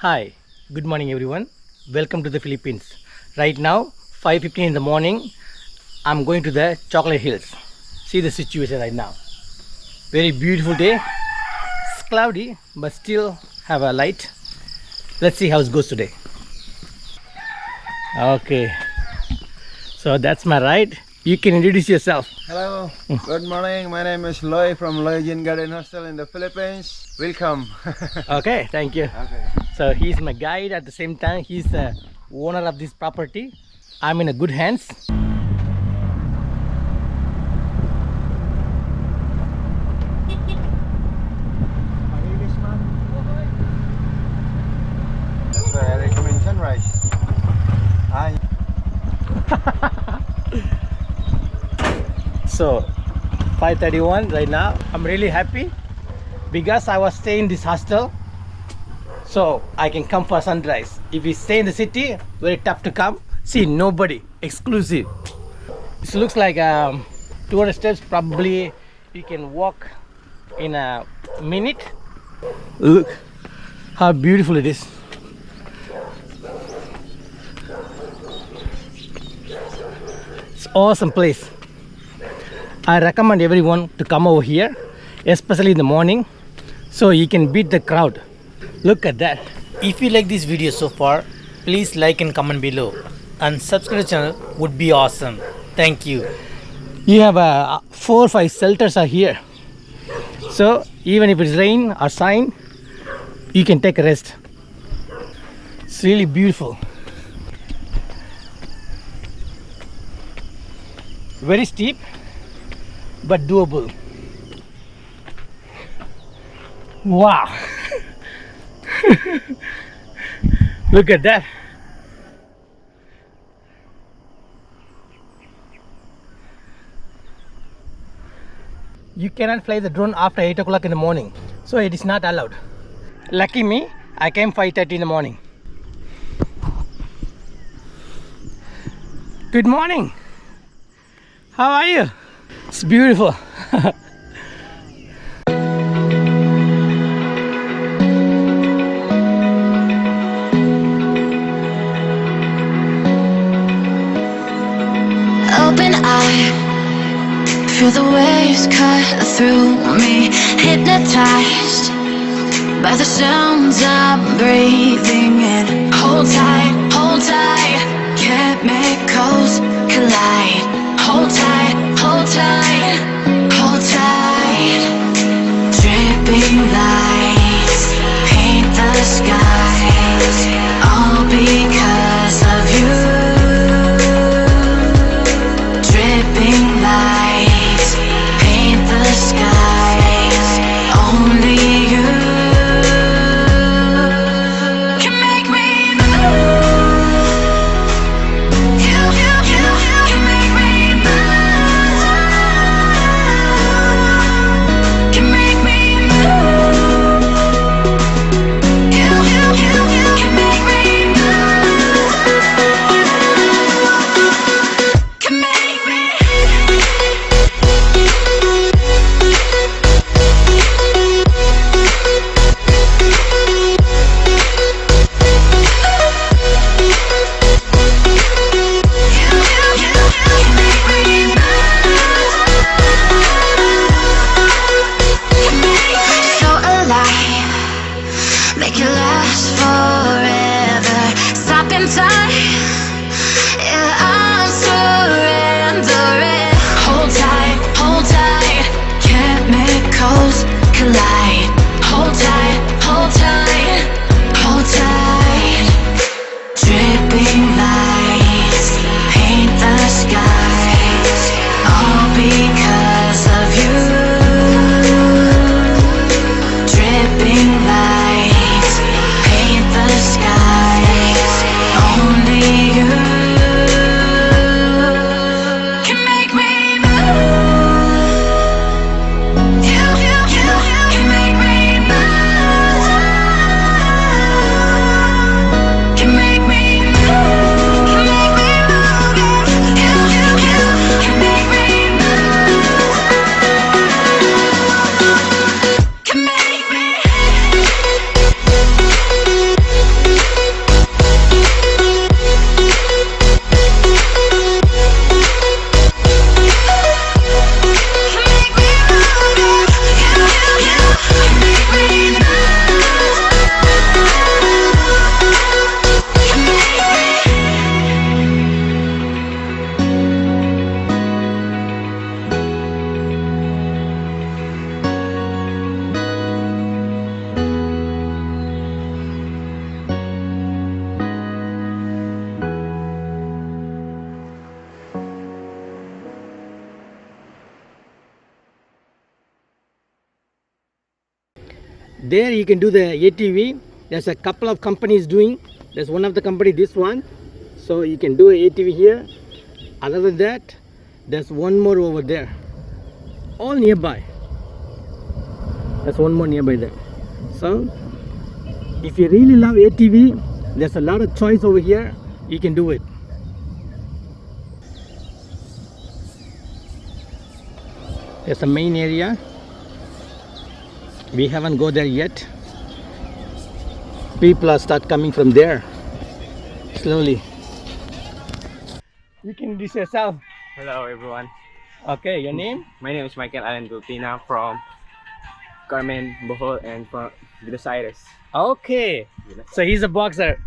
Hi, good morning everyone. Welcome to the Philippines. Right now, 5:15 in the morning. I'm going to the Chocolate Hills. See the situation right now. Very beautiful day. It's cloudy, but still have a light. Let's see how it goes today. Okay, so that's my ride. You can introduce yourself. Hello, good morning. My name is Loy from Loyjin Garden Hostel in the Philippines. Welcome. Okay, thank you. Okay. So he's my guide at the same time. He's the owner of this property. I'm in a good hands. That's why I recommend sunrise. Hi. So 5:31 right now. I'm really happy because I was staying in this hostel, so I can come for sunrise. If we stay in the city, very tough to come. See, nobody, exclusive. This looks like 200 steps. Probably you can walk in a minute. Look how beautiful it is. It's awesome place. I recommend everyone to come over here, especially in the morning, so you can beat the crowd. Look at that. If you like this video so far, please like and comment below, and subscribe to the channel would be awesome. Thank you. You have 4 or 5 shelters are here, so even if it's rain or shine, you can take a rest. It's really beautiful. Very steep, but doable. Wow. Look at that. You cannot fly the drone after 8 o'clock in the morning, so it is not allowed. Lucky me, I came 5:30 in the morning. Good morning. How are you? It's beautiful. Open eye, feel the waves cut through me, hypnotized by the sounds I'm breathing in. Hold tight, chemicals collide. Hold tight, hold tight, hold tight. Dripping lights paint the skies, all because of you. Dripping lights paint the skies, only you can make me move. You can make me move. There you can do the ATV. There's a couple of companies doing. There's one of the company, this one. So you can do a ATV here. Other than that, there's one more over there. All nearby. There's one more nearby there. So if you really love ATV, there's a lot of choice over here. You can do it. There's a main area. We haven't go there yet. People are start coming from there slowly. You can introduce yourself. Hello everyone. Okay, your name? My name is Michael Alan Gultina from Carmen, Bohol, and from Buenos Aires. Okay. So he's a boxer.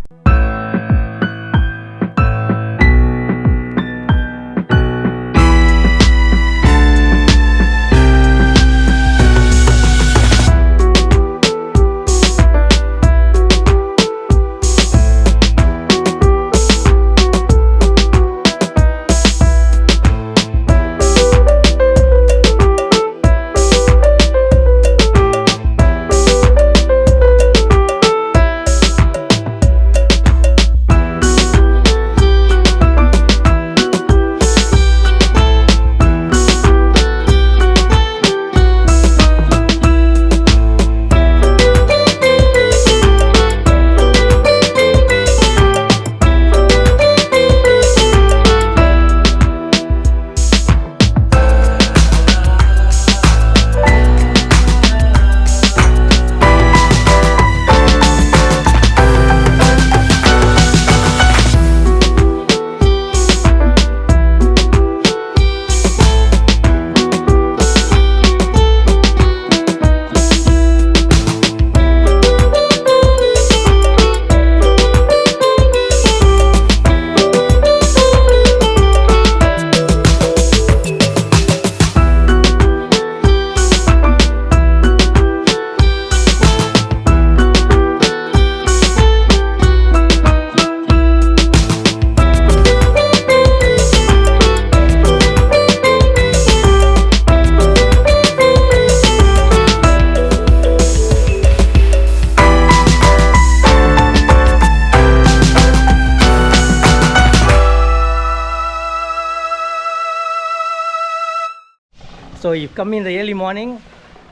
So you come in the early morning,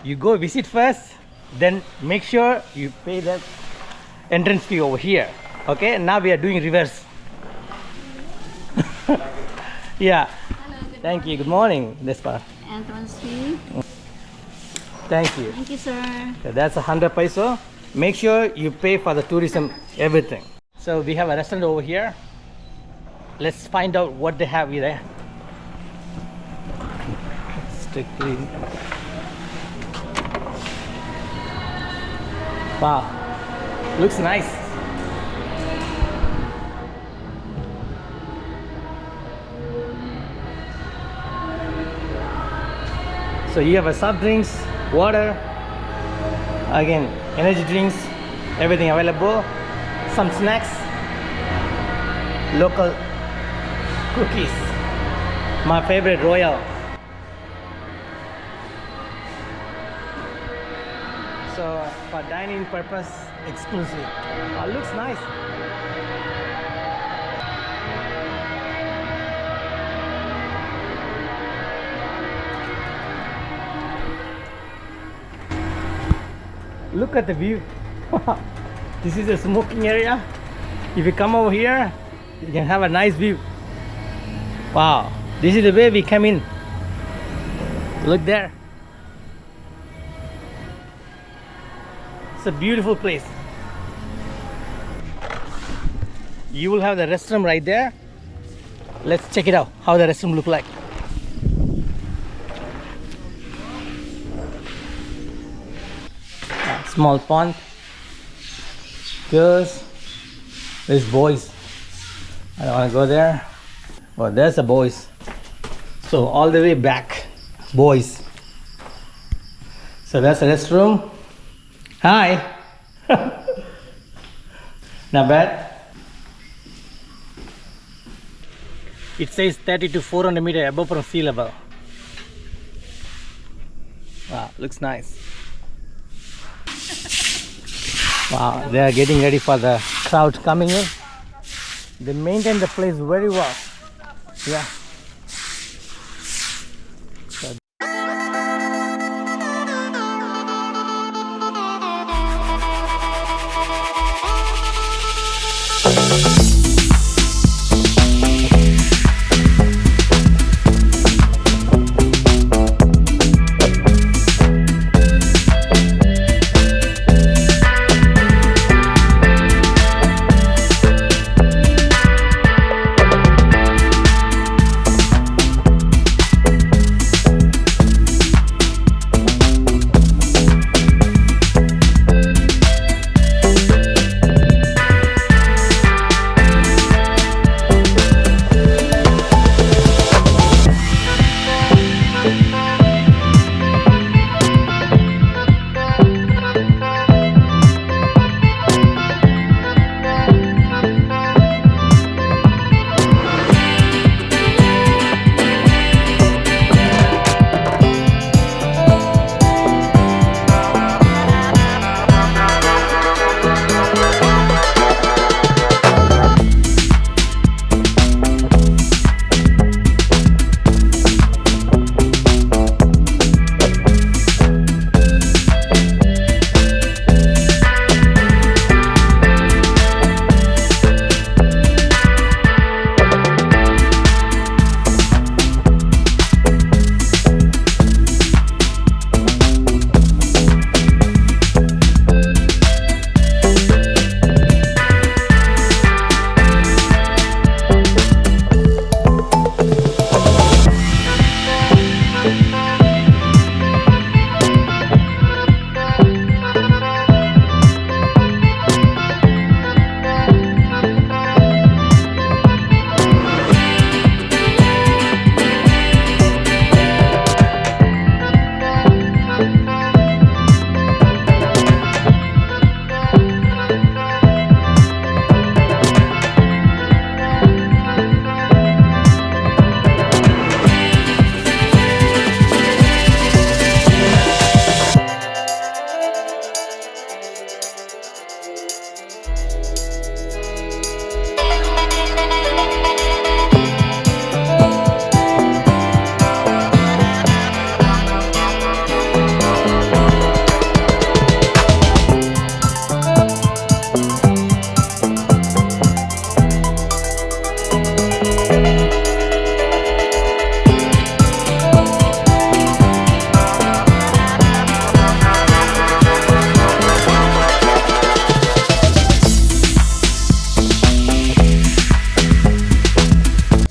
you go visit first, then make sure you pay that entrance fee over here. Okay, now we are doing reverse. Yeah. Thank you. Good morning, Despa. Entrance fee. Thank you. Thank you, sir. So that's 100 peso. Make sure you pay for the tourism, everything. So we have a restaurant over here. Let's find out what they have there. Strictly. Wow, looks nice. So you have a soft drinks, water, again energy drinks, everything available. Some snacks, local cookies. My favorite, Royal. So for dining purpose, exclusive. Looks nice. Look at the view. This is a smoking area. If you come over here, you can have a nice view. Wow, this is the way we come in. Look there. It's a beautiful place. You will have the restroom right there. Let's check it out, how the restroom look like. Small pond. Girls. There's boys. I don't want to go there. Oh, there's the boys. So all the way back, boys. So that's the restroom. Hi. Not bad. It says 30 to 400 meters above from sea level. Wow, looks nice. Wow, they are getting ready for the crowd coming in. They maintain the place very well. Yeah.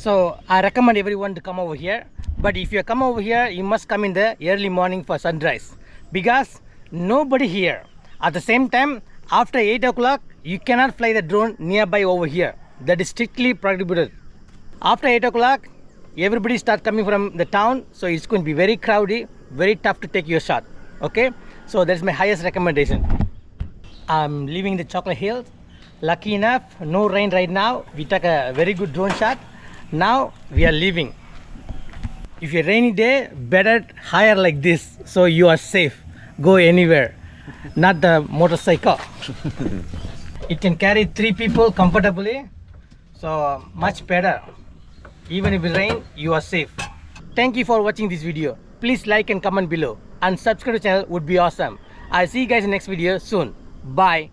So I recommend everyone to come over here. But if you come over here, you must come in the early morning for sunrise, because nobody here. At the same time, after 8 o'clock, you cannot fly the drone nearby over here. That is strictly prohibited. After 8 o'clock, everybody start coming from the town, so it's going to be very crowded, very tough to take your shot. Okay, so that's my highest recommendation. I'm leaving the Chocolate Hills. Lucky enough, no rain right now. We took a very good drone shot. Now we are leaving. If a rainy day, better hire like this, so you are safe. Go anywhere, not the motorcycle. It can carry 3 people comfortably, so much better. Even if it rain, you are safe. Thank you for watching this video. Please like and comment below, and subscribe to the channel would be awesome. I'll see you guys in the next video soon. Bye.